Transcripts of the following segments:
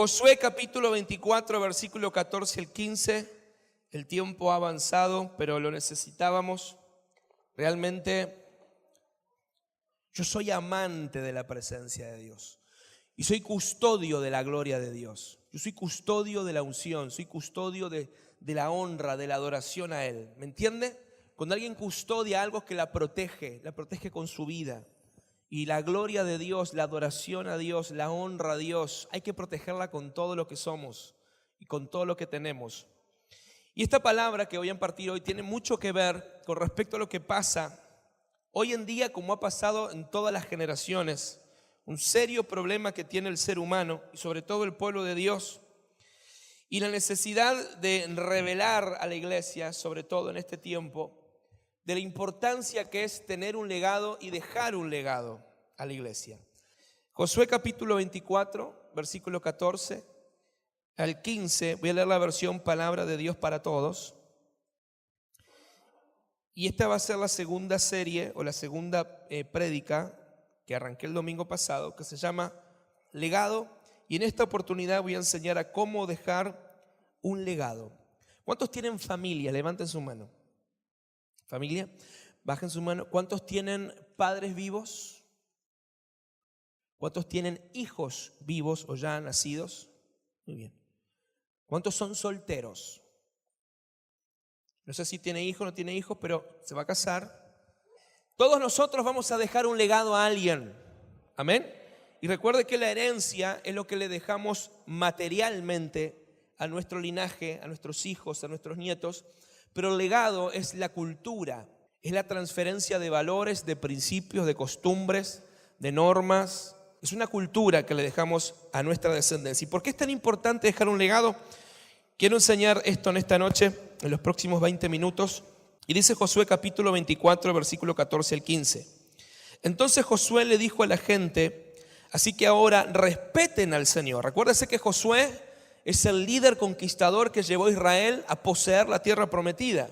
Josué capítulo 24, versículo 14 al 15. El tiempo ha avanzado, pero lo necesitábamos. Realmente yo soy amante de la presencia de Dios y soy custodio de la gloria de Dios. Yo soy custodio de la unción, soy custodio de la honra, de la adoración a Él. ¿Me entiende? Cuando alguien custodia algo que la protege con su vida. Y la gloria de Dios, la adoración a Dios, la honra a Dios, hay que protegerla con todo lo que somos y con todo lo que tenemos. Y esta palabra que voy a impartir hoy tiene mucho que ver con respecto a lo que pasa hoy en día, como ha pasado en todas las generaciones. Un serio problema que tiene el ser humano y sobre todo el pueblo de Dios. Y la necesidad de revelar a la iglesia, sobre todo en este tiempo, de la importancia que es tener un legado y dejar un legado a la iglesia. Josué capítulo 24, versículo 14 al 15, voy a leer la versión Palabra de Dios para Todos. Y esta va a ser la segunda serie o la segunda prédica que arranqué el domingo pasado, que se llama Legado. Y en esta oportunidad voy a enseñar a cómo dejar un legado. ¿Cuántos tienen familia? Levanten su mano. Familia, bajen su mano. ¿Cuántos tienen padres vivos? ¿Cuántos tienen hijos vivos o ya nacidos? Muy bien. ¿Cuántos son solteros? No sé si tiene hijos o no tiene hijos, pero se va a casar. Todos nosotros vamos a dejar un legado a alguien. Amén. Y recuerde que la herencia es lo que le dejamos materialmente a nuestro linaje, a nuestros hijos, a nuestros nietos. Pero el legado es la cultura, es la transferencia de valores, de principios, de costumbres, de normas. Es una cultura que le dejamos a nuestra descendencia. ¿Y por qué es tan importante dejar un legado? Quiero enseñar esto en esta noche, en los próximos 20 minutos. Y dice Josué capítulo 24, versículo 14 al 15. Entonces Josué le dijo a la gente, así que ahora respeten al Señor. Recuérdese que Josué es el líder conquistador que llevó a Israel a poseer la tierra prometida.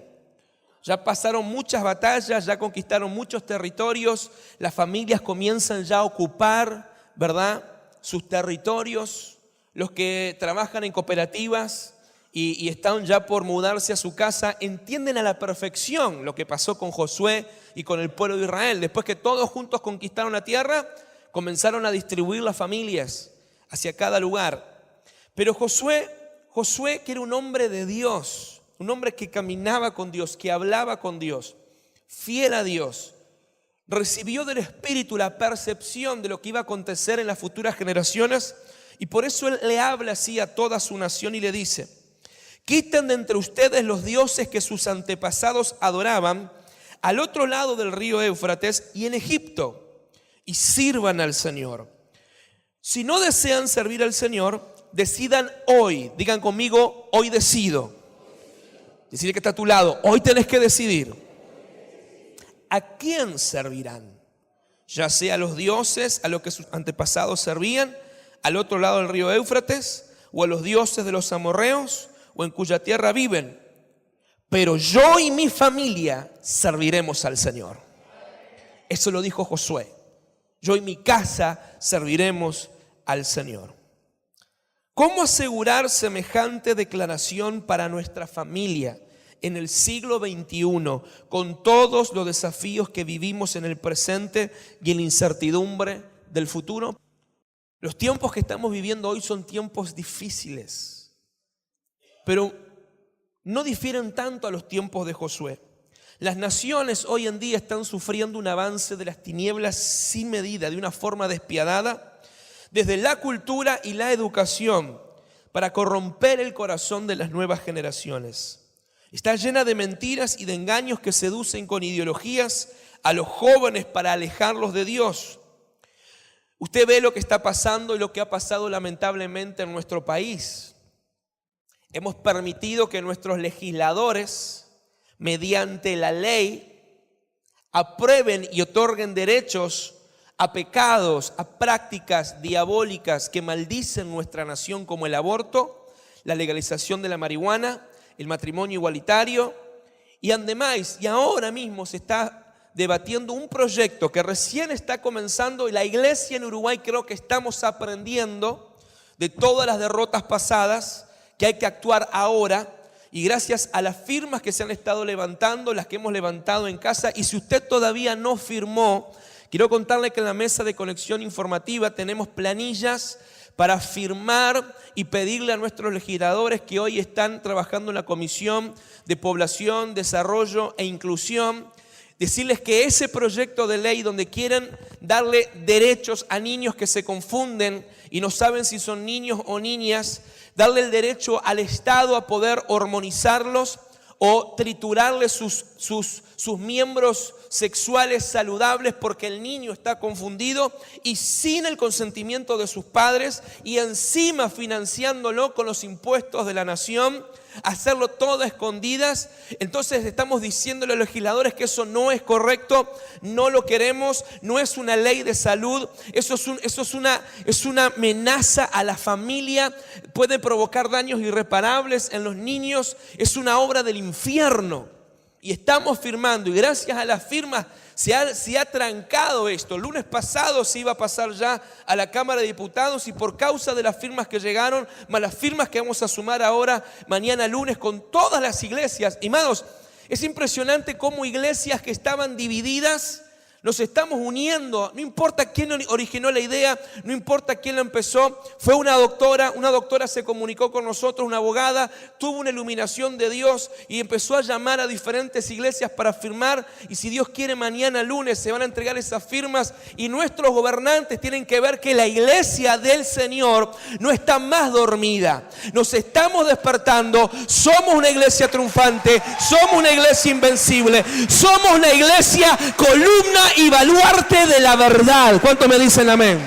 Ya pasaron muchas batallas, ya conquistaron muchos territorios, las familias comienzan ya a ocupar, ¿verdad?, sus territorios. Los que trabajan en cooperativas y están ya por mudarse a su casa entienden a la perfección lo que pasó con Josué y con el pueblo de Israel. Después que todos juntos conquistaron la tierra, comenzaron a distribuir las familias hacia cada lugar. Pero Josué, que era un hombre de Dios, un hombre que caminaba con Dios, que hablaba con Dios, fiel a Dios, recibió del Espíritu la percepción de lo que iba a acontecer en las futuras generaciones, y por eso él le habla así a toda su nación y le dice: quiten de entre ustedes los dioses que sus antepasados adoraban al otro lado del río Éufrates y en Egipto, y sirvan al Señor. Si no desean servir al Señor, decidan hoy. Digan conmigo: hoy decido. Decide que está a tu lado: hoy tenés que decidir a quién servirán, ya sea a los dioses a los que sus antepasados servían al otro lado del río Éufrates, o a los dioses de los amorreos, o en cuya tierra viven. Pero yo y mi familia serviremos al Señor. Eso lo dijo Josué. Yo y mi casa serviremos al Señor. ¿Cómo asegurar semejante declaración para nuestra familia en el siglo XXI, con todos los desafíos que vivimos en el presente y en la incertidumbre del futuro? Los tiempos que estamos viviendo hoy son tiempos difíciles, pero no difieren tanto a los tiempos de Josué. Las naciones hoy en día están sufriendo un avance de las tinieblas sin medida, de una forma despiadada, desde la cultura y la educación, para corromper el corazón de las nuevas generaciones. Está llena de mentiras y de engaños que seducen con ideologías a los jóvenes para alejarlos de Dios. Usted ve lo que está pasando y lo que ha pasado lamentablemente en nuestro país. Hemos permitido que nuestros legisladores, mediante la ley, aprueben y otorguen derechos a pecados, a prácticas diabólicas que maldicen nuestra nación, como el aborto, la legalización de la marihuana, el matrimonio igualitario y además, y ahora mismo se está debatiendo un proyecto que recién está comenzando y la iglesia en Uruguay creo que estamos aprendiendo de todas las derrotas pasadas, que hay que actuar ahora. Y gracias a las firmas que se han estado levantando, las que hemos levantado en casa, y si usted todavía no firmó, quiero contarle que en la mesa de conexión informativa tenemos planillas para firmar y pedirle a nuestros legisladores que hoy están trabajando en la Comisión de Población, Desarrollo e Inclusión, decirles que ese proyecto de ley donde quieren darle derechos a niños que se confunden y no saben si son niños o niñas, darle el derecho al Estado a poder hormonizarlos o triturarles sus miembros sexuales saludables porque el niño está confundido y sin el consentimiento de sus padres, y encima financiándolo con los impuestos de la nación, hacerlo todo a escondidas. Entonces estamos diciéndole a los legisladores que eso no es correcto, no lo queremos, no es una ley de salud, eso es una amenaza a la familia, puede provocar daños irreparables en los niños, es una obra del infierno. Y estamos firmando, y gracias a las firmas se ha trancado esto. El lunes pasado se iba a pasar ya a la Cámara de Diputados, y por causa de las firmas que llegaron, más las firmas que vamos a sumar ahora, mañana lunes, con todas las iglesias. Hermanos, es impresionante cómo iglesias que estaban divididas, nos estamos uniendo. No importa quién originó la idea, no importa quién la empezó. Fue una doctora se comunicó con nosotros, una abogada, tuvo una iluminación de Dios y empezó a llamar a diferentes iglesias para firmar. Y si Dios quiere, mañana lunes se van a entregar esas firmas, y nuestros gobernantes tienen que ver que la iglesia del Señor no está más dormida. Nos estamos despertando, somos una iglesia triunfante, somos una iglesia invencible, somos una iglesia columna y baluarte de la verdad. ¿Cuánto me dicen amén?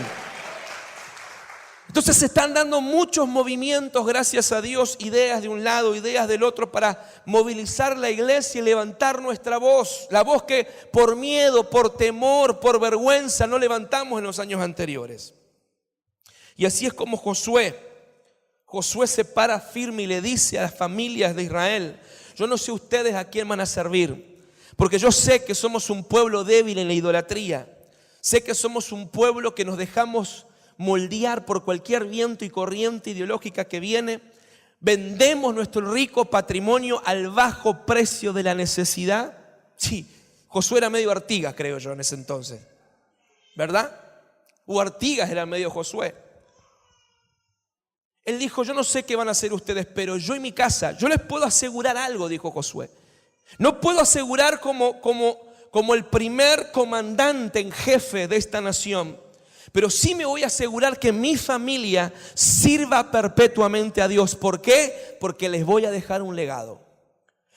Entonces se están dando muchos movimientos, gracias a Dios, ideas de un lado, ideas del otro, para movilizar la iglesia y levantar nuestra voz. La voz que por miedo, por temor, por vergüenza no levantamos en los años anteriores. Y así es como Josué se para firme y le dice a las familias de Israel: yo no sé ustedes a quién van a servir, porque yo sé que somos un pueblo débil en la idolatría. Sé que somos un pueblo que nos dejamos moldear por cualquier viento y corriente ideológica que viene. Vendemos nuestro rico patrimonio al bajo precio de la necesidad. Sí, Josué era medio Artigas, creo yo, en ese entonces, ¿verdad? O Artigas era medio Josué. Él dijo: yo no sé qué van a hacer ustedes, pero yo y mi casa, yo les puedo asegurar algo, dijo Josué. No puedo asegurar como el primer comandante en jefe de esta nación, pero sí me voy a asegurar que mi familia sirva perpetuamente a Dios. ¿Por qué? Porque les voy a dejar un legado.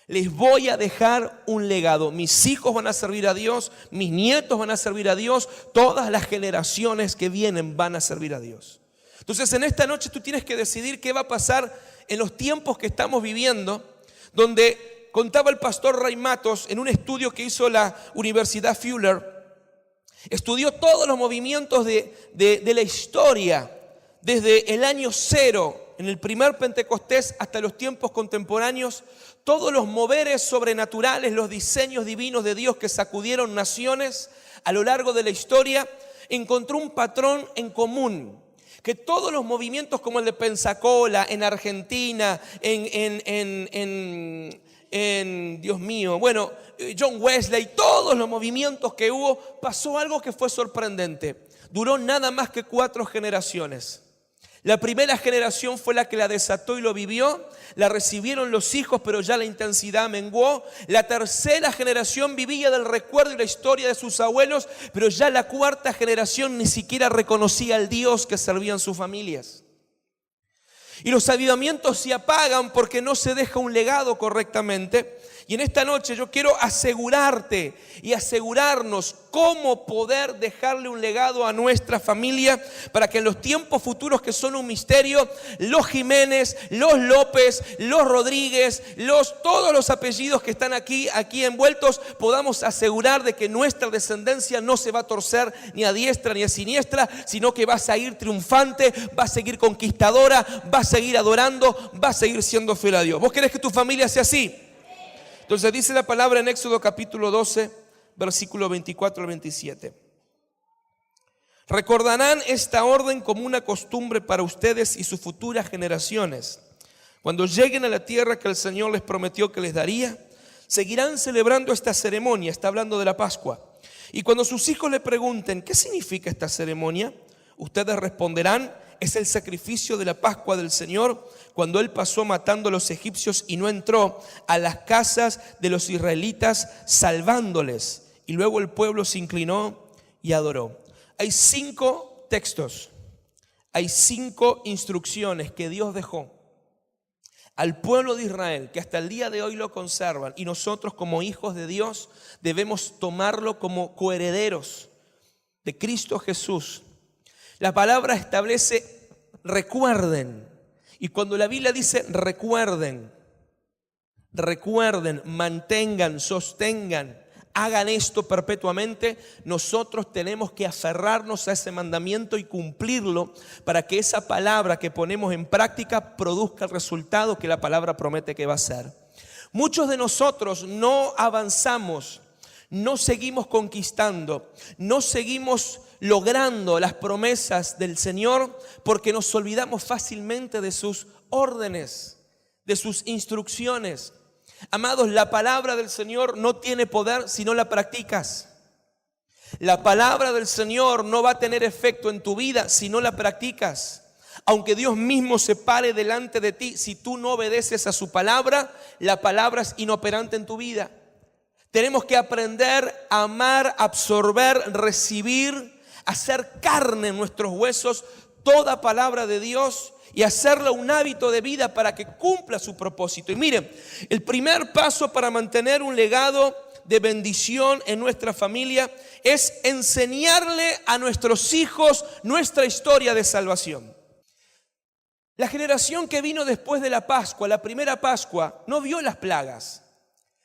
Les voy a dejar un legado. Mis hijos van a servir a Dios, mis nietos van a servir a Dios, todas las generaciones que vienen van a servir a Dios. Entonces, en esta noche tú tienes que decidir qué va a pasar en los tiempos que estamos viviendo, donde contaba el pastor Ray Matos en un estudio que hizo la Universidad Fuller. Estudió todos los movimientos de la historia, desde el año 0, en el primer Pentecostés, hasta los tiempos contemporáneos. Todos los moveres sobrenaturales, los diseños divinos de Dios que sacudieron naciones a lo largo de la historia. Encontró un patrón en común, que todos los movimientos como el de Pensacola en Argentina, Dios mío, bueno, John Wesley, todos los movimientos que hubo, pasó algo que fue sorprendente. Duró nada más que 4 generaciones. La primera generación fue la que la desató y lo vivió. La recibieron los hijos, pero ya la intensidad menguó. La tercera generación vivía del recuerdo y la historia de sus abuelos, pero ya la cuarta generación ni siquiera reconocía al Dios que servían sus familias. Y los avivamientos se apagan porque no se deja un legado correctamente. Y en esta noche yo quiero asegurarte y asegurarnos cómo poder dejarle un legado a nuestra familia, para que en los tiempos futuros, que son un misterio, los Jiménez, los López, los Rodríguez, todos los apellidos que están aquí envueltos, podamos asegurar de que nuestra descendencia no se va a torcer ni a diestra ni a siniestra, sino que va a seguir triunfante, va a seguir conquistadora, va a seguir adorando, va a seguir siendo fiel a Dios. ¿Vos querés que tu familia sea así? Entonces dice la palabra en Éxodo capítulo 12, versículo 24 al 27. Recordarán esta orden como una costumbre para ustedes y sus futuras generaciones. Cuando lleguen a la tierra que el Señor les prometió que les daría, seguirán celebrando esta ceremonia. Está hablando de la Pascua. Y cuando sus hijos le pregunten, ¿qué significa esta ceremonia?, ustedes responderán, es el sacrificio de la Pascua del Señor, cuando Él pasó matando a los egipcios y no entró a las casas de los israelitas salvándoles. Y luego el pueblo se inclinó y adoró. Hay 5 textos, hay 5 instrucciones que Dios dejó al pueblo de Israel, que hasta el día de hoy lo conservan, y nosotros como hijos de Dios debemos tomarlo como coherederos de Cristo Jesús. La palabra establece recuerden, y cuando la Biblia dice recuerden, mantengan, sostengan, hagan esto perpetuamente, nosotros tenemos que aferrarnos a ese mandamiento y cumplirlo para que esa palabra que ponemos en práctica produzca el resultado que la palabra promete que va a ser. Muchos de nosotros no avanzamos, no seguimos conquistando, no seguimos logrando las promesas del Señor porque nos olvidamos fácilmente de sus órdenes, de sus instrucciones. Amados, la palabra del Señor no tiene poder si no la practicas. La palabra del Señor no va a tener efecto en tu vida si no la practicas. Aunque Dios mismo se pare delante de ti, si tú no obedeces a su palabra, la palabra es inoperante en tu vida. Tenemos que aprender a amar, absorber, recibir, hacer carne en nuestros huesos toda palabra de Dios y hacerla un hábito de vida para que cumpla su propósito. Y miren, el primer paso para mantener un legado de bendición en nuestra familia es enseñarle a nuestros hijos nuestra historia de salvación. La generación que vino después de la Pascua, la primera Pascua, no vio las plagas,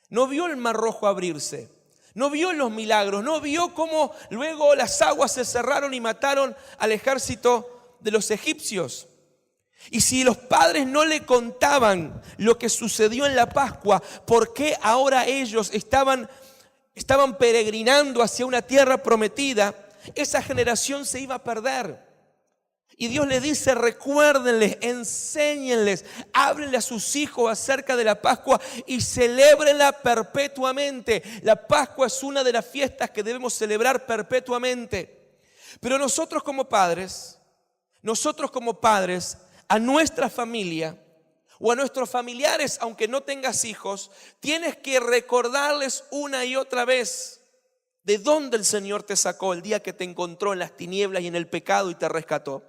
no vio el Mar Rojo abrirse, no vio los milagros, no vio cómo luego las aguas se cerraron y mataron al ejército de los egipcios. Y si los padres no le contaban lo que sucedió en la Pascua, ¿por qué ahora ellos estaban peregrinando hacia una tierra prometida? Esa generación se iba a perder. Y Dios les dice, recuérdenles, enséñenles, háblenle a sus hijos acerca de la Pascua y celébrenla perpetuamente. La Pascua es una de las fiestas que debemos celebrar perpetuamente. Pero nosotros como padres, a nuestra familia o a nuestros familiares, aunque no tengas hijos, tienes que recordarles una y otra vez de dónde el Señor te sacó el día que te encontró en las tinieblas y en el pecado y te rescató.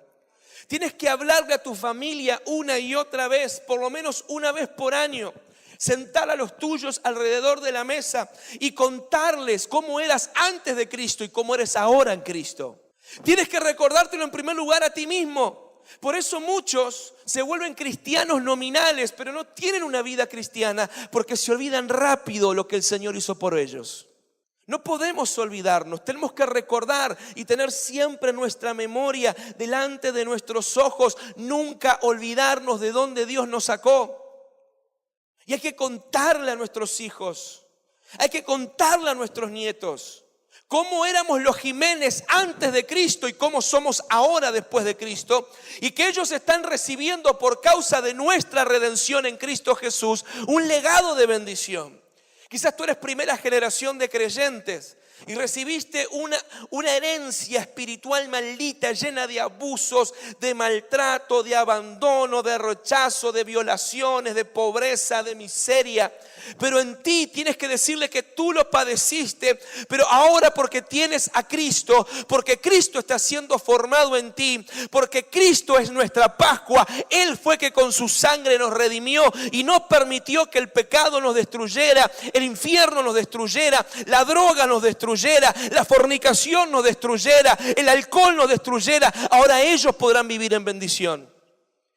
Tienes que hablarle a tu familia una y otra vez, por lo menos una vez por año. Sentar a los tuyos alrededor de la mesa y contarles cómo eras antes de Cristo y cómo eres ahora en Cristo. Tienes que recordártelo en primer lugar a ti mismo. Por eso muchos se vuelven cristianos nominales, pero no tienen una vida cristiana porque se olvidan rápido lo que el Señor hizo por ellos. No podemos olvidarnos, tenemos que recordar y tener siempre nuestra memoria delante de nuestros ojos, nunca olvidarnos de dónde Dios nos sacó. Y hay que contarle a nuestros hijos, hay que contarle a nuestros nietos cómo éramos los Jiménez antes de Cristo y cómo somos ahora después de Cristo, y que ellos están recibiendo por causa de nuestra redención en Cristo Jesús un legado de bendición. Quizás tú eres primera generación de creyentes y recibiste una herencia espiritual maldita, llena de abusos, de maltrato, de abandono, de rechazo, de violaciones, de pobreza, de miseria. Pero en ti tienes que decirle que tú lo padeciste, pero ahora porque tienes a Cristo, porque Cristo está siendo formado en ti, porque Cristo es nuestra Pascua. Él fue que con su sangre nos redimió y no permitió que el pecado nos destruyera, el infierno nos destruyera, la droga nos destruyera, la fornicación nos destruyera, el alcohol nos destruyera. Ahora ellos podrán vivir en bendición.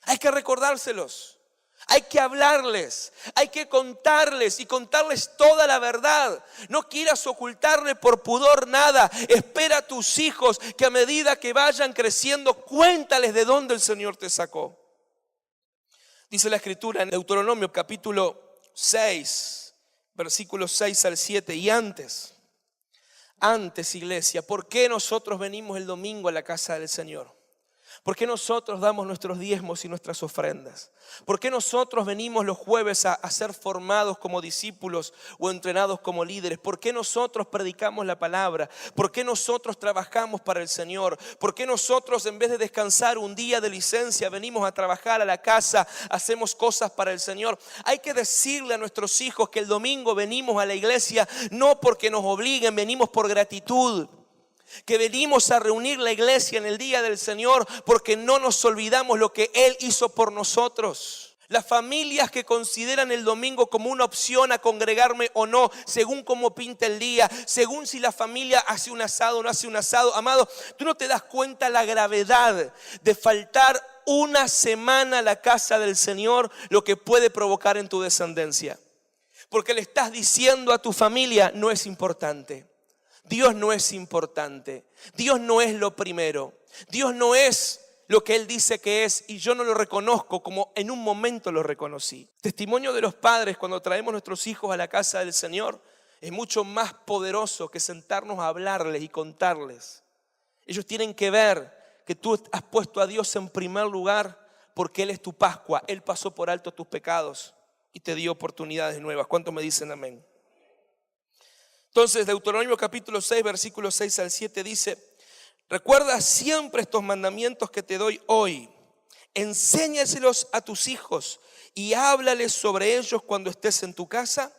Hay que recordárselos. Hay que hablarles, hay que contarles y contarles toda la verdad. No quieras ocultarle por pudor nada. Espera a tus hijos que a medida que vayan creciendo, cuéntales de dónde el Señor te sacó. Dice la Escritura en Deuteronomio capítulo 6, versículos 6 al 7 y antes. Antes, iglesia, ¿por qué nosotros venimos el domingo a la casa del Señor? ¿Por qué nosotros damos nuestros diezmos y nuestras ofrendas? ¿Por qué nosotros venimos los jueves a ser formados como discípulos o entrenados como líderes? ¿Por qué nosotros predicamos la palabra? ¿Por qué nosotros trabajamos para el Señor? ¿Por qué nosotros, en vez de descansar un día de licencia, venimos a trabajar a la casa, hacemos cosas para el Señor? Hay que decirle a nuestros hijos que el domingo venimos a la iglesia no porque nos obliguen, venimos por gratitud. Que venimos a reunir la iglesia en el día del Señor porque no nos olvidamos lo que Él hizo por nosotros. Las familias que consideran el domingo como una opción a congregarme o no, según cómo pinta el día, según si la familia hace un asado o no hace un asado. Amado, tú no te das cuenta la gravedad de faltar una semana a la casa del Señor, lo que puede provocar en tu descendencia. Porque le estás diciendo a tu familia, no es importante. Dios no es importante, Dios no es lo primero, Dios no es lo que Él dice que es y yo no lo reconozco como en un momento lo reconocí. Testimonio de los padres cuando traemos nuestros hijos a la casa del Señor es mucho más poderoso que sentarnos a hablarles y contarles. Ellos tienen que ver que tú has puesto a Dios en primer lugar porque Él es tu Pascua, Él pasó por alto tus pecados y te dio oportunidades nuevas. ¿Cuántos me dicen amén? Entonces, Deuteronomio capítulo 6, versículos 6 al 7 dice: recuerda siempre estos mandamientos que te doy hoy. Enséñaselos a tus hijos y háblales sobre ellos cuando estés en tu casa,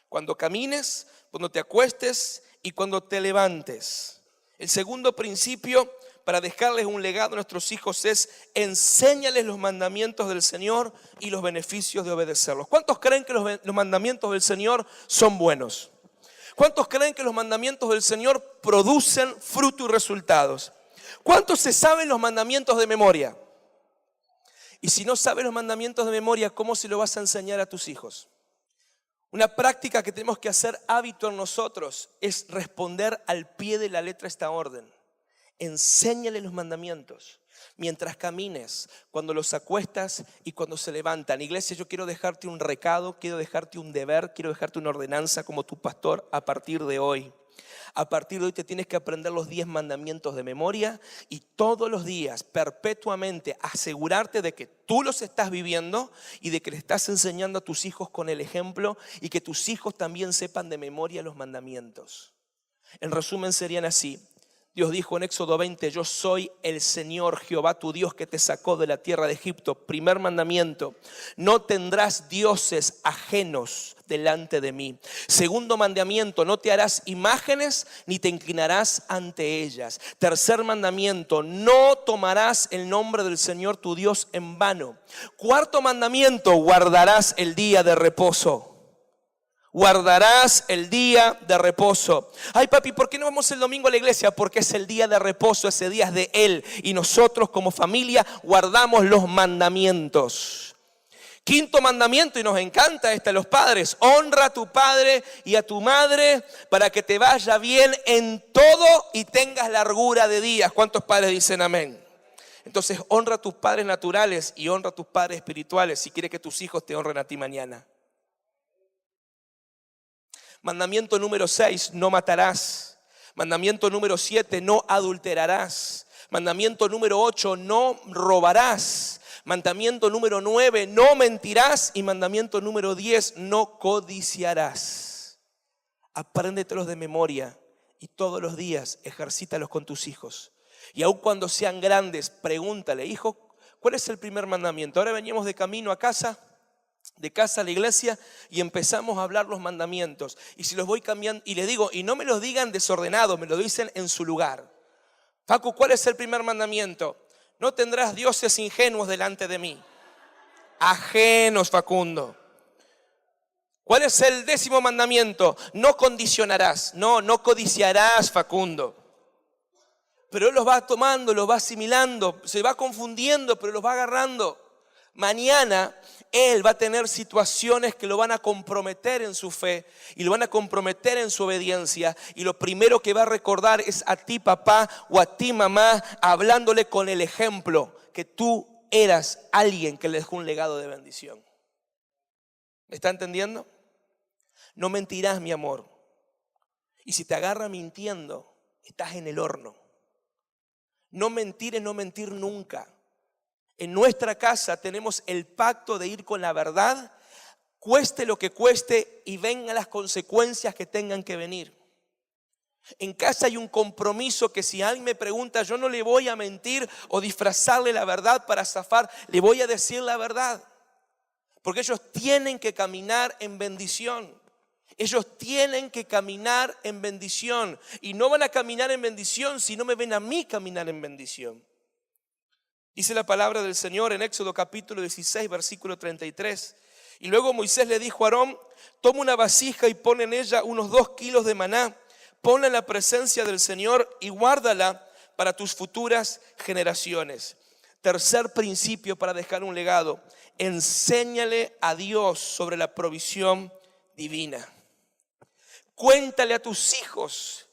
cuando camines, cuando te acuestes y cuando te levantes. El segundo principio para dejarles un legado a nuestros hijos es: enséñales los mandamientos del Señor y los beneficios de obedecerlos. ¿Cuántos creen que los mandamientos del Señor son buenos? ¿Cuántos creen que los mandamientos del Señor producen fruto y resultados? ¿Cuántos se saben los mandamientos de memoria? Y si no sabes los mandamientos de memoria, ¿cómo se lo vas a enseñar a tus hijos? Una práctica que tenemos que hacer hábito en nosotros es responder al pie de la letra esta orden. Enséñale los mandamientos mientras camines, cuando los acuestas y cuando se levantan. Iglesia, yo quiero dejarte un recado, quiero dejarte un deber, quiero dejarte una ordenanza como tu pastor a partir de hoy. A partir de hoy te tienes que aprender los 10 mandamientos de memoria y todos los días, perpetuamente, asegurarte de que tú los estás viviendo y de que le estás enseñando a tus hijos con el ejemplo y que tus hijos también sepan de memoria los mandamientos. En resumen, serían así. Dios dijo en Éxodo 20, yo soy el Señor Jehová tu Dios que te sacó de la tierra de Egipto. Primer mandamiento, no tendrás dioses ajenos delante de mí. Segundo mandamiento, no te harás imágenes ni te inclinarás ante ellas. Tercer mandamiento, no tomarás el nombre del Señor tu Dios en vano. Cuarto mandamiento, guardarás el día de reposo. Guardarás el día de reposo. Ay, papi, ¿por qué no vamos el domingo a la iglesia? Porque es el día de reposo, ese día es de Él. Y nosotros como familia guardamos los mandamientos. Quinto mandamiento, y nos encanta este a los padres: honra a tu padre y a tu madre para que te vaya bien en todo y tengas largura de días. ¿Cuántos padres dicen amén? Entonces honra a tus padres naturales y honra a tus padres espirituales si quieres que tus hijos te honren a ti mañana. Mandamiento número 6, no matarás. Mandamiento número 7, no adulterarás. Mandamiento número 8, no robarás. Mandamiento número 9, no mentirás. Y mandamiento número 10, no codiciarás. Apréndetelos de memoria y todos los días ejercítalos con tus hijos. Y aun cuando sean grandes, pregúntale: hijo, ¿cuál es el primer mandamiento? Ahora veníamos de camino a casa, de casa a la iglesia, y empezamos a hablar los mandamientos. Y si los voy cambiando, y les digo, y no me los digan desordenados, me lo dicen en su lugar. Facu, ¿cuál es el primer mandamiento? No tendrás dioses ingenuos delante de mí. Ajenos, Facundo. ¿Cuál es el 10º mandamiento? No condicionarás. No codiciarás, Facundo. Pero él los va tomando, los va asimilando, se va confundiendo, pero los va agarrando. Mañana él va a tener situaciones que lo van a comprometer en su fe y lo van a comprometer en su obediencia. Y lo primero que va a recordar es a ti, papá, o a ti, mamá, hablándole con el ejemplo que tú eras alguien que le dejó un legado de bendición. ¿Me está entendiendo? No mentirás, mi amor. Y si te agarra mintiendo, estás en el horno. No mentir es no mentir nunca. En nuestra casa tenemos el pacto de ir con la verdad, cueste lo que cueste y vengan las consecuencias que tengan que venir. En casa hay un compromiso que si alguien me pregunta, yo no le voy a mentir o disfrazarle la verdad para zafar, le voy a decir la verdad. Porque ellos tienen que caminar en bendición. Ellos tienen que caminar en bendición. Y no van a caminar en bendición si no me ven a mí caminar en bendición. Dice la palabra del Señor en Éxodo capítulo 16, versículo 33. Y luego Moisés le dijo a Aarón, toma una vasija y pon en ella unos 2 kilos de maná. Ponla en la presencia del Señor y guárdala para tus futuras generaciones. Tercer principio para dejar un legado. Enséñale a Dios sobre la provisión divina. Cuéntale a tus hijos,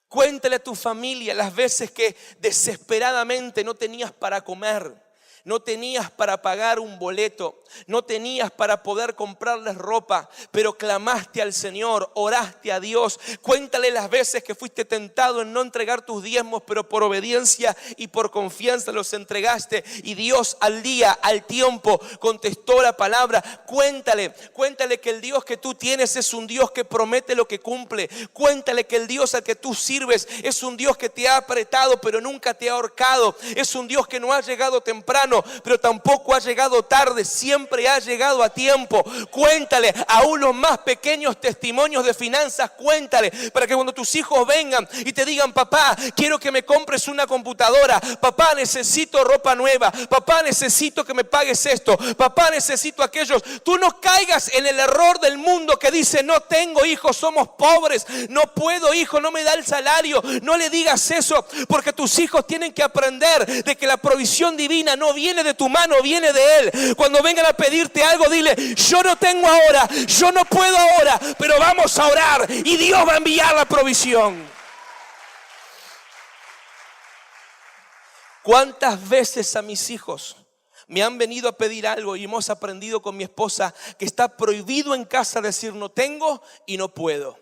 cuéntale a tu familia las veces que desesperadamente no tenías para comer. No tenías para pagar un boleto, no tenías para poder comprarles ropa, pero clamaste al Señor, oraste a Dios. Cuéntale las veces que fuiste tentado en no entregar tus diezmos, pero por obediencia y por confianza los entregaste. Y Dios al día, al tiempo, contestó la palabra. Cuéntale que el Dios que tú tienes es un Dios que promete lo que cumple. Cuéntale que el Dios al que tú sirves es un Dios que te ha apretado, pero nunca te ha ahorcado. Es un Dios que no ha llegado temprano, pero tampoco ha llegado tarde, siempre ha llegado a tiempo. Cuéntale aún los más pequeños testimonios de finanzas, cuéntale para que cuando tus hijos vengan y te digan, papá, quiero que me compres una computadora, papá, necesito ropa nueva, papá, necesito que me pagues esto, papá, necesito aquello. Tú no caigas en el error del mundo que dice, no tengo hijos, somos pobres, no puedo, hijo, no me da el salario. No le digas eso, porque tus hijos tienen que aprender de que la provisión divina no viene de tu mano, viene de Él. Cuando vengan a pedirte algo, dile, yo no tengo ahora, yo no puedo ahora, pero vamos a orar y Dios va a enviar la provisión. ¿Cuántas veces a mis hijos me han venido a pedir algo y hemos aprendido con mi esposa que está prohibido en casa decir no tengo y no puedo?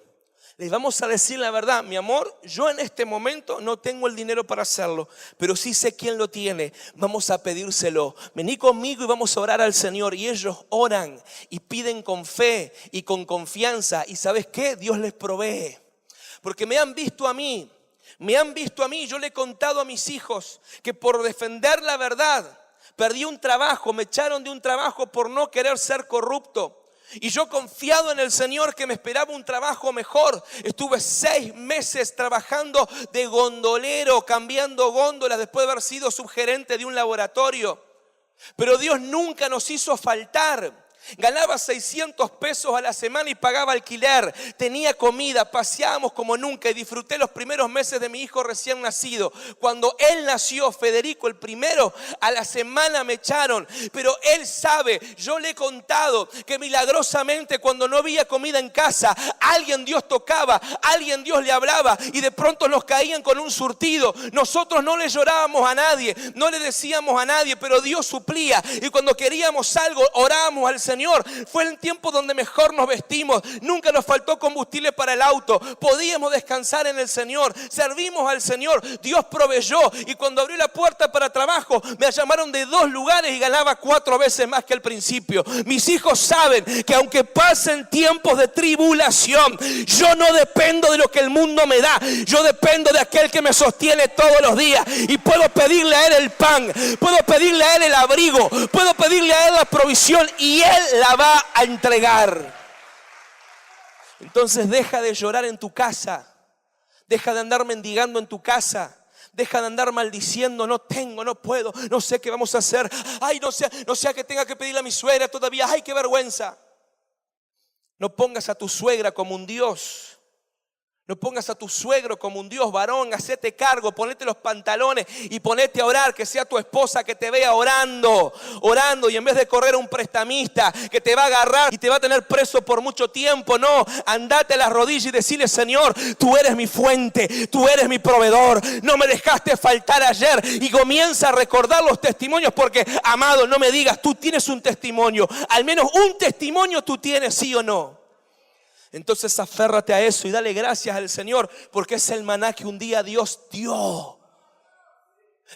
Les vamos a decir la verdad, mi amor, yo en este momento no tengo el dinero para hacerlo, pero sí sé quién lo tiene, vamos a pedírselo. Vení conmigo y vamos a orar al Señor. Y ellos oran y piden con fe y con confianza. ¿Y sabes qué? Dios les provee. Porque me han visto a mí, yo le he contado a mis hijos que por defender la verdad perdí un trabajo, me echaron de un trabajo por no querer ser corrupto. Y yo confiado en el Señor que me esperaba un trabajo mejor. Estuve 6 meses trabajando de gondolero, cambiando góndolas después de haber sido subgerente de un laboratorio. Pero Dios nunca nos hizo faltar. Ganaba 600 pesos a la semana y pagaba alquiler, tenía comida, paseábamos como nunca y disfruté los primeros meses de mi hijo recién nacido. Cuando él nació, Federico el primero, a la semana me echaron, pero él sabe, yo le he contado que milagrosamente cuando no había comida en casa, alguien Dios tocaba, alguien Dios le hablaba y de pronto nos caían con un surtido. Nosotros no le llorábamos a nadie, no le decíamos a nadie, pero Dios suplía y cuando queríamos algo orábamos al Señor. Fue el tiempo donde mejor nos vestimos, nunca nos faltó combustible para el auto, podíamos descansar en el Señor, servimos al Señor, Dios proveyó. Y cuando abrió la puerta para trabajo me llamaron de 2 lugares y ganaba 4 veces más que al principio. Mis hijos saben que aunque pasen tiempos de tribulación, yo no dependo de lo que el mundo me da, yo dependo de aquel que me sostiene todos los días. Y puedo pedirle a Él el pan, puedo pedirle a Él el abrigo, puedo pedirle a Él la provisión y Él la va a entregar. Entonces deja de llorar en tu casa, deja de andar mendigando en tu casa, deja de andar maldiciendo, no tengo, no puedo, no sé qué vamos a hacer, ay, no sé a qué tenga que pedirle a mi suegra todavía, ay, qué vergüenza. No pongas a tu suegra como un Dios. No pongas a tu suegro como un Dios, varón, hacete cargo, ponete los pantalones y ponete a orar, que sea tu esposa que te vea orando y en vez de correr a un prestamista que te va a agarrar y te va a tener preso por mucho tiempo, no, andate a las rodillas y decirle, Señor, tú eres mi fuente, tú eres mi proveedor, no me dejaste faltar ayer. Y comienza a recordar los testimonios porque, amado, no me digas, tú tienes un testimonio, al menos un testimonio tú tienes, sí o no. Entonces aférrate a eso y dale gracias al Señor, porque es el maná que un día Dios dio.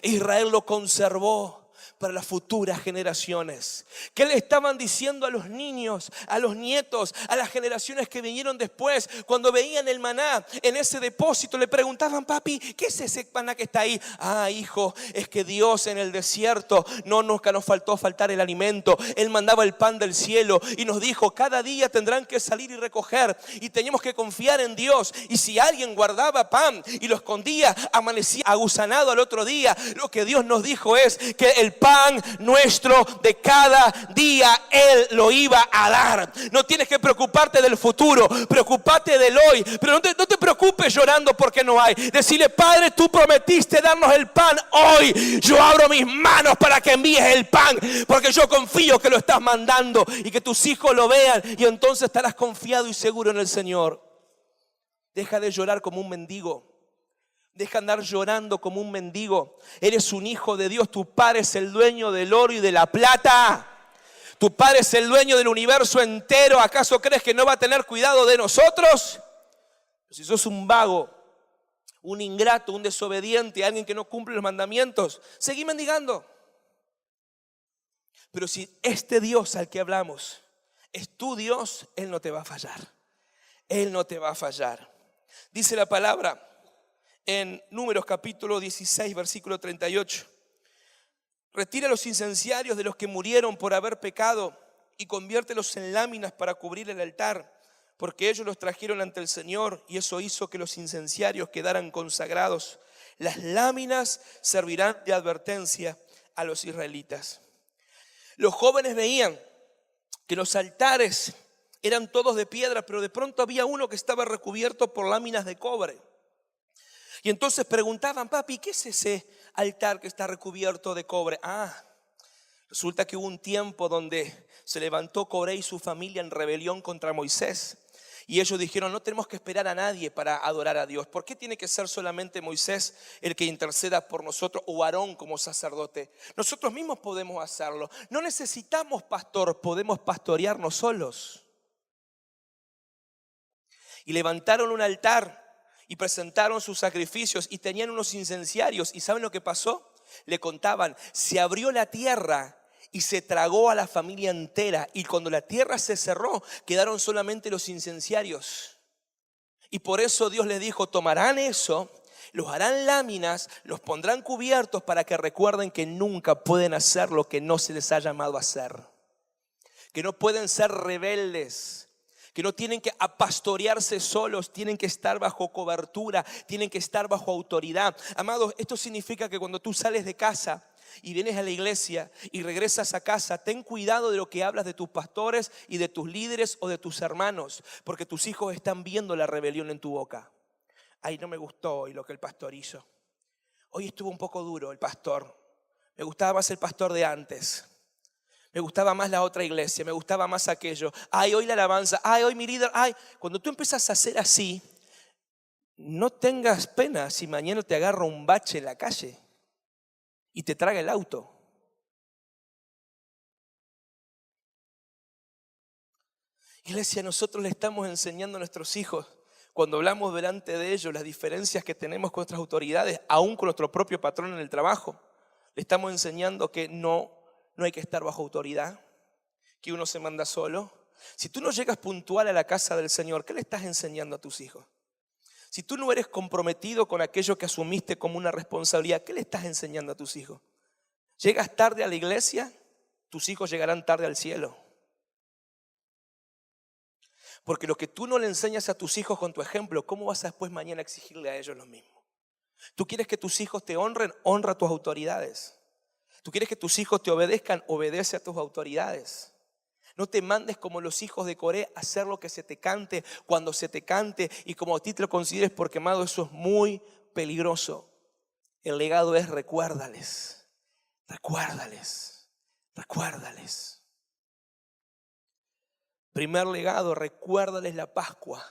Israel lo conservó para las futuras generaciones. ¿Qué le estaban diciendo a los niños, a los nietos, a las generaciones que vinieron después? Cuando veían el maná en ese depósito, le preguntaban: papi, ¿qué es ese maná que está ahí? Ah, hijo, es que Dios en el desierto nunca nos faltar el alimento. Él mandaba el pan del cielo y nos dijo: cada día tendrán que salir y recoger, y teníamos que confiar en Dios. Y si alguien guardaba pan y lo escondía, amanecía agusanado al otro día. Lo que Dios nos dijo es que el pan nuestro de cada día Él lo iba a dar. No tienes que preocuparte del futuro, preocupate del hoy. Pero no te preocupes llorando porque no hay. Decirle: Padre, tú prometiste darnos el pan hoy. Yo abro mis manos para que envíes el pan, porque yo confío que lo estás mandando y que tus hijos lo vean, y entonces estarás confiado y seguro en el Señor. Deja de llorar como un mendigo. Deja de andar llorando como un mendigo. Eres un hijo de Dios. Tu Padre es el dueño del oro y de la plata. Tu Padre es el dueño del universo entero. ¿Acaso crees que no va a tener cuidado de nosotros? Si sos un vago, un ingrato, un desobediente, alguien que no cumple los mandamientos, seguí mendigando. Pero si este Dios al que hablamos es tu Dios, Él no te va a fallar. Él no te va a fallar. Dice la palabra en Números capítulo 16, versículo 38. Retira los incenciarios de los que murieron por haber pecado y conviértelos en láminas para cubrir el altar, porque ellos los trajeron ante el Señor, y eso hizo que los incenciarios quedaran consagrados. Las láminas servirán de advertencia a los israelitas. Los jóvenes veían que los altares eran todos de piedra, pero de pronto había uno que estaba recubierto por láminas de cobre. Y entonces preguntaban: papi, ¿qué es ese altar que está recubierto de cobre? Resulta que hubo un tiempo donde se levantó Coré y su familia en rebelión contra Moisés. Y ellos dijeron: no tenemos que esperar a nadie para adorar a Dios. ¿Por qué tiene que ser solamente Moisés el que interceda por nosotros, o Aarón como sacerdote? Nosotros mismos podemos hacerlo. No necesitamos pastor, podemos pastorearnos solos. Y levantaron un altar y presentaron sus sacrificios y tenían unos incenciarios. ¿Y saben lo que pasó? Le contaban: se abrió la tierra y se tragó a la familia entera. Y cuando la tierra se cerró, quedaron solamente los incenciarios. Y por eso Dios les dijo: tomarán eso, los harán láminas, los pondrán cubiertos, para que recuerden que nunca pueden hacer lo que no se les ha llamado a hacer. Que no pueden ser rebeldes. Que no tienen que pastorearse solos, tienen que estar bajo cobertura, tienen que estar bajo autoridad. Amados, esto significa que cuando tú sales de casa y vienes a la iglesia y regresas a casa, ten cuidado de lo que hablas de tus pastores y de tus líderes o de tus hermanos, porque tus hijos están viendo la rebelión en tu boca. Ay, no me gustó hoy lo que el pastor hizo. Hoy estuvo un poco duro el pastor. Me gustaba más el pastor de antes. Me gustaba más la otra iglesia, me gustaba más aquello. Ay, hoy la alabanza, ay, hoy mi líder. Ay, cuando tú empiezas a hacer así, no tengas pena si mañana te agarra un bache en la calle y te traga el auto. Iglesia, nosotros le estamos enseñando a nuestros hijos, cuando hablamos delante de ellos, las diferencias que tenemos con nuestras autoridades, aún con nuestro propio patrón en el trabajo. Le estamos enseñando que no hay que estar bajo autoridad, que uno se manda solo. Si tú no llegas puntual a la casa del Señor, ¿qué le estás enseñando a tus hijos? Si tú no eres comprometido con aquello que asumiste como una responsabilidad, ¿qué le estás enseñando a tus hijos? ¿Llegas tarde a la iglesia? Tus hijos llegarán tarde al cielo. Porque lo que tú no le enseñas a tus hijos con tu ejemplo, ¿cómo vas a después mañana exigirle a ellos lo mismo? ¿Tú quieres que tus hijos te honren? Honra a tus autoridades. ¿Tú quieres que tus hijos te obedezcan? Obedece a tus autoridades. No te mandes como los hijos de Coré a hacer lo que se te cante, cuando se te cante y como a ti te lo consideres, porque, amado, eso es muy peligroso. El legado es: recuérdales, recuérdales, recuérdales. Primer legado: recuérdales la Pascua,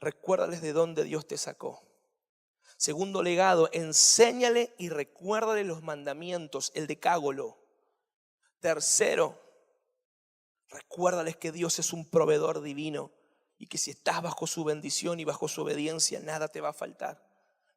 recuérdales de dónde Dios te sacó. Segundo legado: enséñale y recuérdale los mandamientos, el decálogo. Tercero: recuérdales que Dios es un proveedor divino y que si estás bajo su bendición y bajo su obediencia, nada te va a faltar.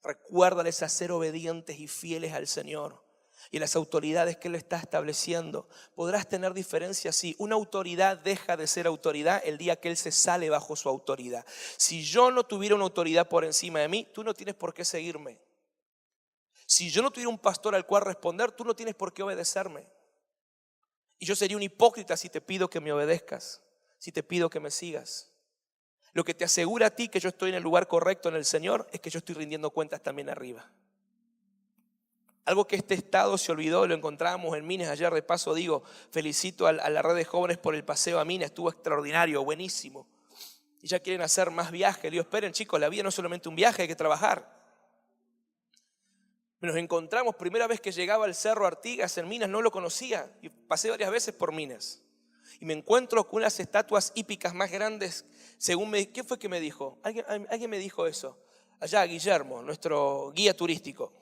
Recuérdales a ser obedientes y fieles al Señor y a las autoridades que Él está estableciendo. Podrás tener diferencias, sí. Una autoridad deja de ser autoridad el día que Él se sale bajo su autoridad. Si yo no tuviera una autoridad por encima de mí, tú no tienes por qué seguirme. Si yo no tuviera un pastor al cual responder, tú no tienes por qué obedecerme. Y yo sería un hipócrita si te pido que me obedezcas, si te pido que me sigas. Lo que te asegura a ti que yo estoy en el lugar correcto en el Señor es que yo estoy rindiendo cuentas también arriba. Algo que este estado se olvidó, lo encontrábamos en Minas ayer. De paso digo, felicito a la red de jóvenes por el paseo a Minas, estuvo extraordinario, buenísimo. Y ya quieren hacer más viajes. Le digo, esperen chicos, la vida no es solamente un viaje, hay que trabajar. Nos encontramos, primera vez que llegaba al Cerro Artigas en Minas, no lo conocía y pasé varias veces por Minas. Y me encuentro con unas estatuas hípicas más grandes, ¿qué fue que me dijo? Alguien me dijo eso. Allá, Guillermo, nuestro guía turístico.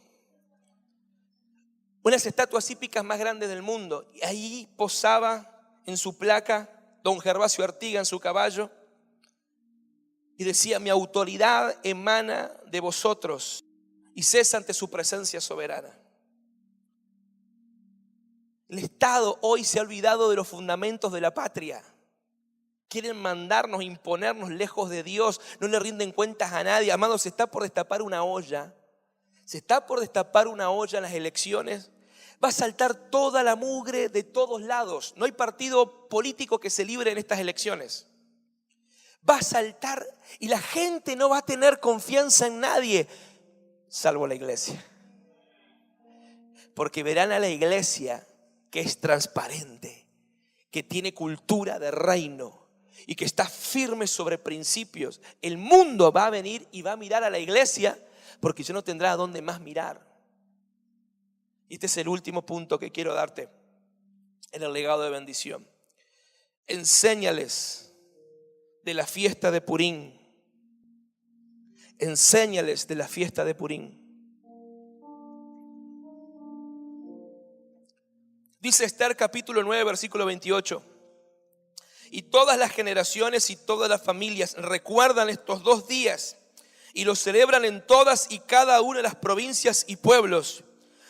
Unas estatuas hípicas más grandes del mundo. Y ahí posaba en su placa don Gervasio Artigas en su caballo. Y decía, mi autoridad emana de vosotros y cesa ante su presencia soberana. El Estado hoy se ha olvidado de los fundamentos de la patria. Quieren mandarnos, imponernos lejos de Dios. No le rinden cuentas a nadie. Amados, se está por destapar una olla. Se está por destapar una olla en las elecciones. Va a saltar toda la mugre de todos lados. No hay partido político que se libre en estas elecciones. Va a saltar y la gente no va a tener confianza en nadie, salvo la iglesia. Porque verán a la iglesia que es transparente, que tiene cultura de reino y que está firme sobre principios. El mundo va a venir y va a mirar a la iglesia porque ya no tendrá a dónde más mirar. Y este es el último punto que quiero darte en el legado de bendición. Enséñales de la fiesta de Purim. Enséñales de la fiesta de Purim. Dice Esther capítulo 9 versículo 28. Y todas las generaciones y todas las familias recuerdan estos 2 días y los celebran en todas y cada una de las provincias y pueblos.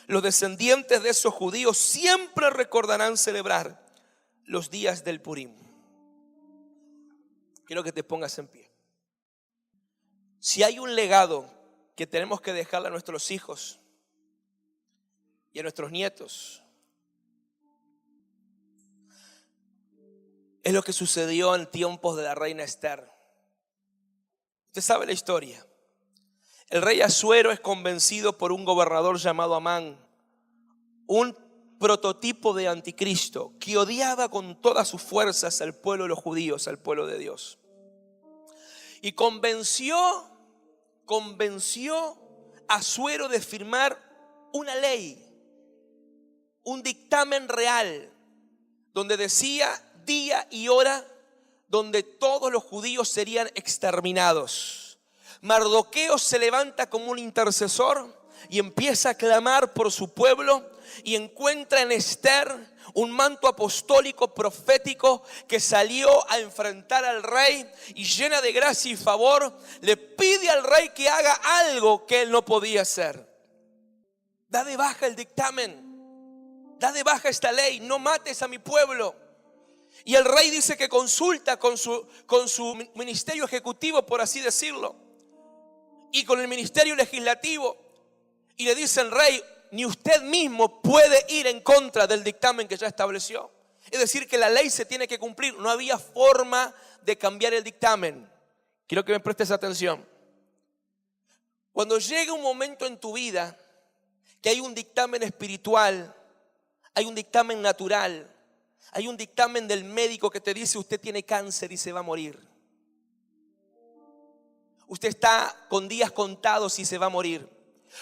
Los descendientes de esos judíos siempre recordarán celebrar los días del Purim. Quiero que te pongas en pie. Si hay un legado que tenemos que dejarle a nuestros hijos y a nuestros nietos, es lo que sucedió en tiempos de la reina Esther. Usted sabe la historia. El rey Asuero es convencido por un gobernador llamado Amán, un prototipo de anticristo que odiaba con todas sus fuerzas al pueblo de los judíos, al pueblo de Dios. Y convenció a Asuero de firmar una ley, un dictamen real, donde decía día y hora donde todos los judíos serían exterminados. Mardoqueo se levanta como un intercesor y empieza a clamar por su pueblo y encuentra en Esther un manto apostólico profético que salió a enfrentar al rey y llena de gracia y favor le pide al rey que haga algo que él no podía hacer. Da de baja el dictamen, da de baja esta ley, no mates a mi pueblo. Y el rey dice que consulta con su ministerio ejecutivo, por así decirlo, y con el ministerio legislativo, y le dice al rey, ni usted mismo puede ir en contra del dictamen que ya estableció. Es decir, que la ley se tiene que cumplir. No había forma de cambiar el dictamen. Quiero que me prestes atención. Cuando llega un momento en tu vida que hay un dictamen espiritual, hay un dictamen natural, hay un dictamen del médico que te dice usted tiene cáncer y se va a morir. Usted está con días contados y se va a morir.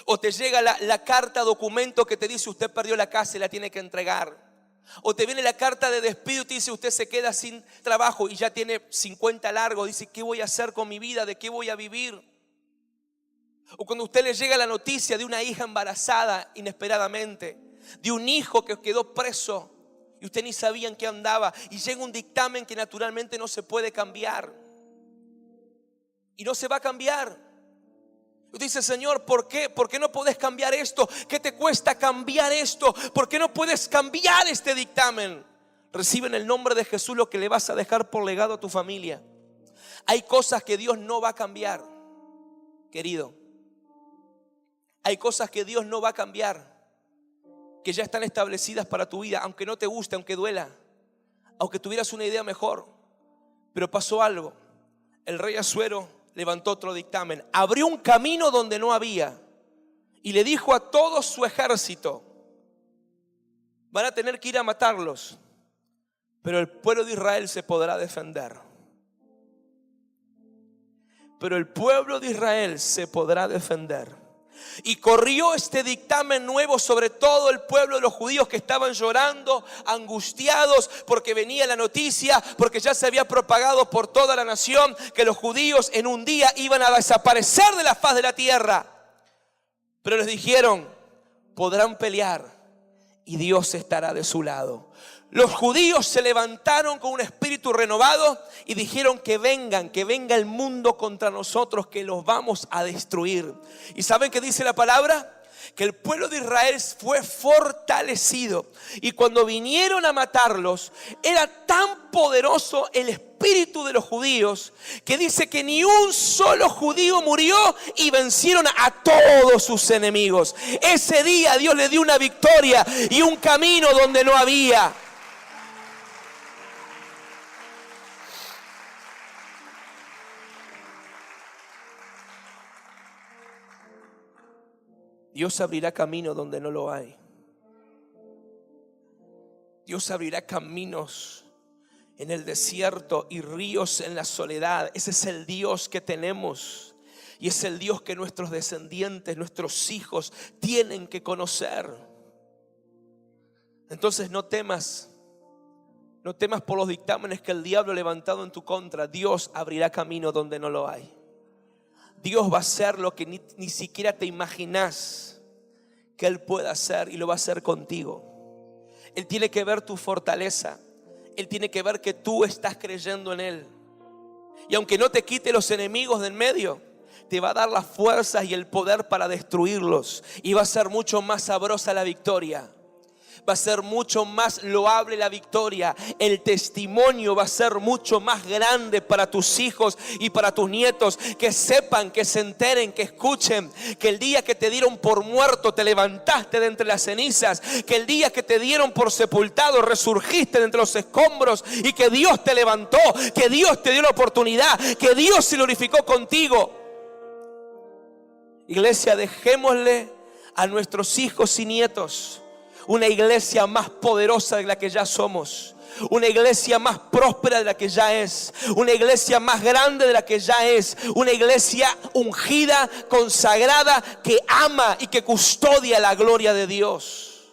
O te llega la carta documento que te dice usted perdió la casa y la tiene que entregar. O te viene la carta de despido y te dice usted se queda sin trabajo y ya tiene 50 largos. Dice, ¿qué voy a hacer con mi vida? ¿De qué voy a vivir? O cuando a usted le llega la noticia de una hija embarazada inesperadamente, de un hijo que quedó preso y usted ni sabía en qué andaba, y llega un dictamen que naturalmente no se puede cambiar. y no se va a cambiar. Y dice: Señor, ¿por qué? ¿Por qué no podés cambiar esto? ¿Qué te cuesta cambiar esto? ¿Por qué no puedes cambiar este dictamen? Recibe en el nombre de Jesús lo que le vas a dejar por legado a tu familia. Hay cosas que Dios no va a cambiar, querido. Hay cosas que Dios no va a cambiar, que ya están establecidas para tu vida, aunque no te guste, aunque duela, aunque tuvieras una idea mejor. Pero pasó algo. El rey Asuero levantó otro dictamen, abrió un camino donde no había y le dijo a todo su ejército: van a tener que ir a matarlos, pero el pueblo de Israel se podrá defender. Pero el pueblo de Israel se podrá defender. Y corrió este dictamen nuevo sobre todo el pueblo de los judíos, que estaban llorando, angustiados, porque venía la noticia, porque ya se había propagado por toda la nación que los judíos en un día iban a desaparecer de la faz de la tierra. Pero les dijeron: podrán pelear y Dios estará de su lado. Los judíos se levantaron con un espíritu renovado y dijeron: que venga el mundo contra nosotros, que los vamos a destruir. ¿Y saben qué dice la palabra? Que el pueblo de Israel fue fortalecido, y cuando vinieron a matarlos, era tan poderoso el espíritu de los judíos, que dice que ni un solo judío murió, y vencieron a todos sus enemigos. Ese día Dios le dio una victoria y un camino donde no había. Dios abrirá camino donde no lo hay. Dios abrirá caminos en el desierto y ríos en la soledad. Ese es el Dios que tenemos, y es el Dios que nuestros descendientes, nuestros hijos tienen que conocer. Entonces no temas por los dictámenes que el diablo ha levantado en tu contra. Dios abrirá camino donde no lo hay. Dios va a hacer lo que ni siquiera te imaginas que Él pueda hacer, y lo va a hacer contigo. Él tiene que ver tu fortaleza. Él tiene que ver que tú estás creyendo en Él. Y aunque no te quite los enemigos de en medio, te va a dar las fuerzas y el poder para destruirlos. Y va a ser mucho más sabrosa la victoria. Va a ser mucho más loable la victoria. El testimonio va a ser mucho más grande para tus hijos y para tus nietos. Que sepan, que se enteren, que escuchen que el día que te dieron por muerto, te levantaste de entre las cenizas. Que el día que te dieron por sepultado, resurgiste de entre los escombros, y que Dios te levantó, que Dios te dio la oportunidad, que Dios se glorificó contigo. Iglesia, dejémosle a nuestros hijos y nietos una iglesia más poderosa de la que ya somos, una iglesia más próspera de la que ya es, una iglesia más grande de la que ya es, una iglesia ungida, consagrada, que ama y que custodia la gloria de Dios.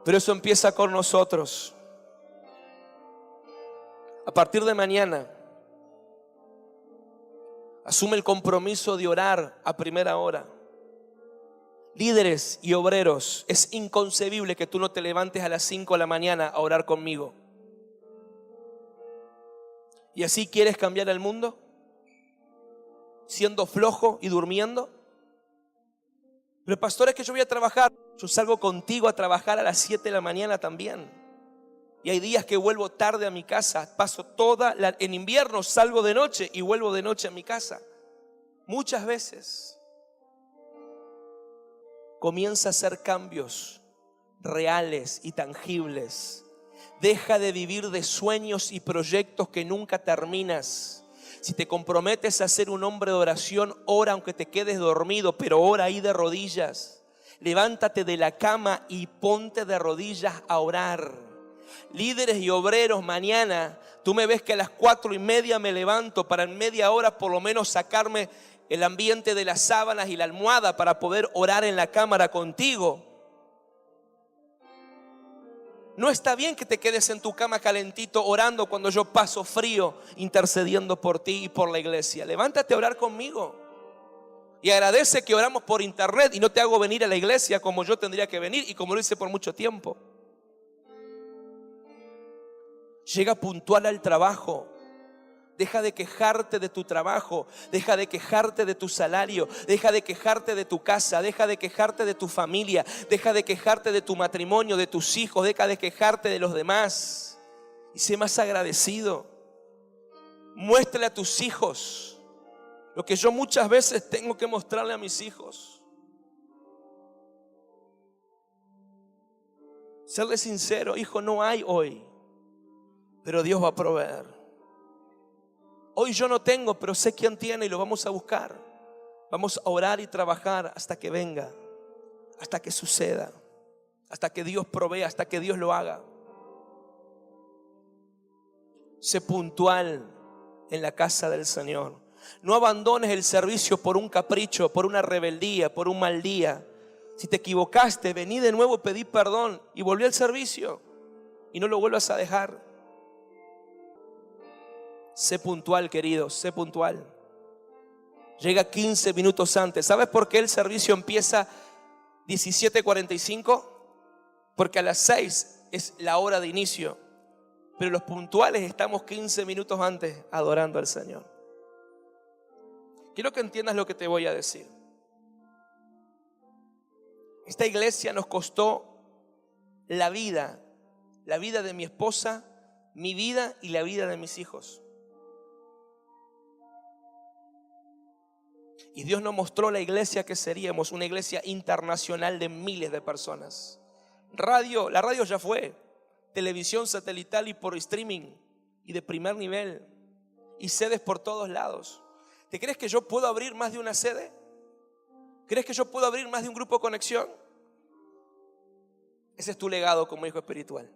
Pero eso empieza con nosotros. A partir de mañana, asume el compromiso de orar a primera hora. Líderes y obreros, es inconcebible que tú no te levantes a las 5 de la mañana a orar conmigo. ¿Y así quieres cambiar el mundo? ¿Siendo flojo y durmiendo? Pero pastor, es que yo voy a trabajar. Yo salgo contigo a trabajar a las 7 de la mañana también. Y hay días que vuelvo tarde a mi casa. En invierno salgo de noche y vuelvo de noche a mi casa. Muchas veces. Comienza a hacer cambios reales y tangibles. Deja de vivir de sueños y proyectos que nunca terminas. Si te comprometes a ser un hombre de oración, ora aunque te quedes dormido, pero ora ahí de rodillas. Levántate de la cama y ponte de rodillas a orar. Líderes y obreros, mañana tú me ves que a las 4:30 me levanto para en media hora por lo menos sacarme el ambiente de las sábanas y la almohada para poder orar en la cámara contigo. No está bien que te quedes en tu cama calentito orando cuando yo paso frío, intercediendo por ti y por la iglesia. Levántate a orar conmigo y agradece que oramos por internet y no te hago venir a la iglesia como yo tendría que venir y como lo hice por mucho tiempo. Llega puntual al trabajo. Deja de quejarte de tu trabajo, deja de quejarte de tu salario, deja de quejarte de tu casa, deja de quejarte de tu familia, deja de quejarte de tu matrimonio, de tus hijos, deja de quejarte de los demás y sé más agradecido. Muéstrale a tus hijos lo que yo muchas veces tengo que mostrarle a mis hijos. Serle sincero, hijo, no hay hoy, pero Dios va a proveer. Hoy yo no tengo, pero sé quién tiene y lo vamos a buscar. Vamos a orar y trabajar hasta que venga, hasta que suceda, hasta que Dios provea, hasta que Dios lo haga. Sé puntual en la casa del Señor. No abandones el servicio por un capricho, por una rebeldía, por un mal día. Si te equivocaste, vení de nuevo, pedí perdón y volví al servicio y no lo vuelvas a dejar. Sé puntual, queridos, sé puntual. Llega 15 minutos antes. ¿Sabes por qué el servicio empieza 17:45? Porque a las 6 es la hora de inicio. Pero los puntuales estamos 15 minutos antes adorando al Señor. Quiero que entiendas lo que te voy a decir. Esta iglesia nos costó la vida de mi esposa, mi vida y la vida de mis hijos. Y Dios nos mostró la iglesia que seríamos, una iglesia internacional de miles de personas. La radio ya fue, televisión satelital y por streaming y de primer nivel y sedes por todos lados. ¿Te crees que yo puedo abrir más de una sede? ¿Crees que yo puedo abrir más de un grupo de conexión? Ese es tu legado como hijo espiritual.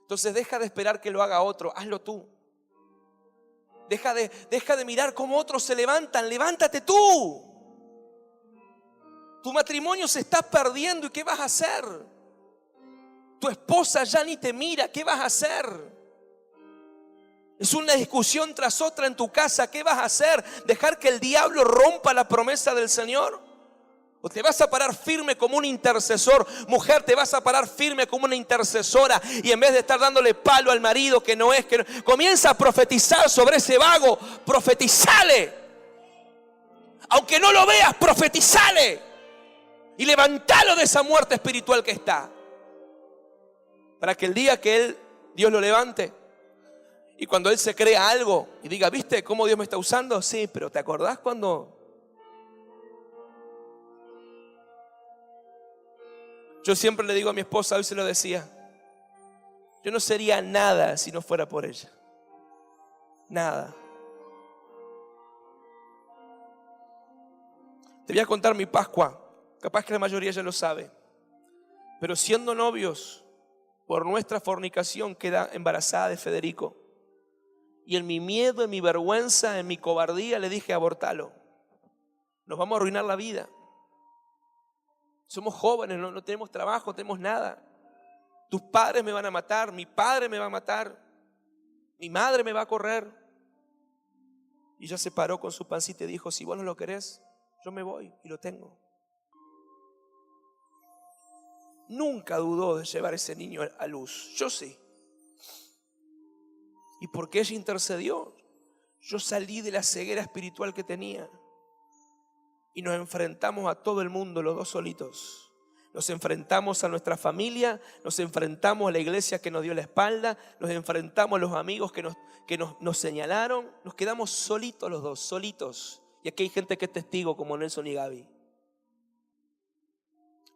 Entonces deja de esperar que lo haga otro, hazlo tú. Deja de mirar cómo otros se levantan, levántate tú. Tu matrimonio se está perdiendo y ¿qué vas a hacer? Tu esposa ya ni te mira, ¿qué vas a hacer? Es una discusión tras otra en tu casa, ¿qué vas a hacer? ¿Dejar que el diablo rompa la promesa del Señor? ¿O te vas a parar firme como un intercesor? Mujer, te vas a parar firme como una intercesora y en vez de estar dándole palo al marido que no es, comienza a profetizar sobre ese vago. Profetizale. Aunque no lo veas, profetizale. Y levantalo de esa muerte espiritual que está. Para que el día que Dios lo levante y cuando Él se crea algo y diga, ¿viste cómo Dios me está usando? Sí, pero ¿te acordás cuando? Yo siempre le digo a mi esposa, hoy se lo decía, yo no sería nada si no fuera por ella. Nada. Te voy a contar mi Pascua. Capaz que la mayoría ya lo sabe. Pero siendo novios, por nuestra fornicación, queda embarazada de Federico. Y en mi miedo, en mi vergüenza, en mi cobardía, le dije, abortalo. Nos vamos a arruinar la vida. Somos jóvenes, no tenemos trabajo, no tenemos nada. Tus padres me van a matar, mi padre me va a matar, mi madre me va a correr. Y ella se paró con su pancita y dijo, si vos no lo querés, yo me voy y lo tengo. Nunca dudó de llevar ese niño a luz, yo sí. Y porque ella intercedió, yo salí de la ceguera espiritual que tenía. Y nos enfrentamos a todo el mundo, los dos solitos. Nos enfrentamos a nuestra familia, nos enfrentamos a la iglesia que nos dio la espalda, nos enfrentamos a los amigos que nos señalaron. Nos quedamos solitos los dos, solitos. Y aquí hay gente que es testigo como Nelson y Gaby.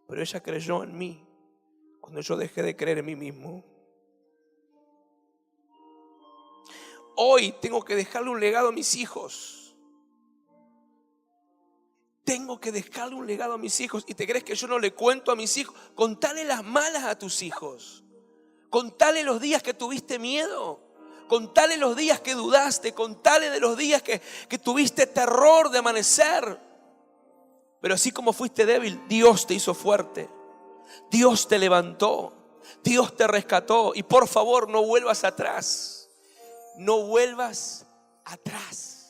Pero ella creyó en mí cuando yo dejé de creer en mí mismo. Hoy tengo que dejarle un legado a mis hijos. Tengo que dejarle un legado a mis hijos. ¿Y te crees que yo no le cuento a mis hijos? Contale las malas a tus hijos. Contale los días que tuviste miedo. Contale los días que dudaste. Contale de los días que tuviste terror de amanecer. Pero así como fuiste débil, Dios te hizo fuerte. Dios te levantó. Dios te rescató. Y por favor, no vuelvas atrás. No vuelvas atrás.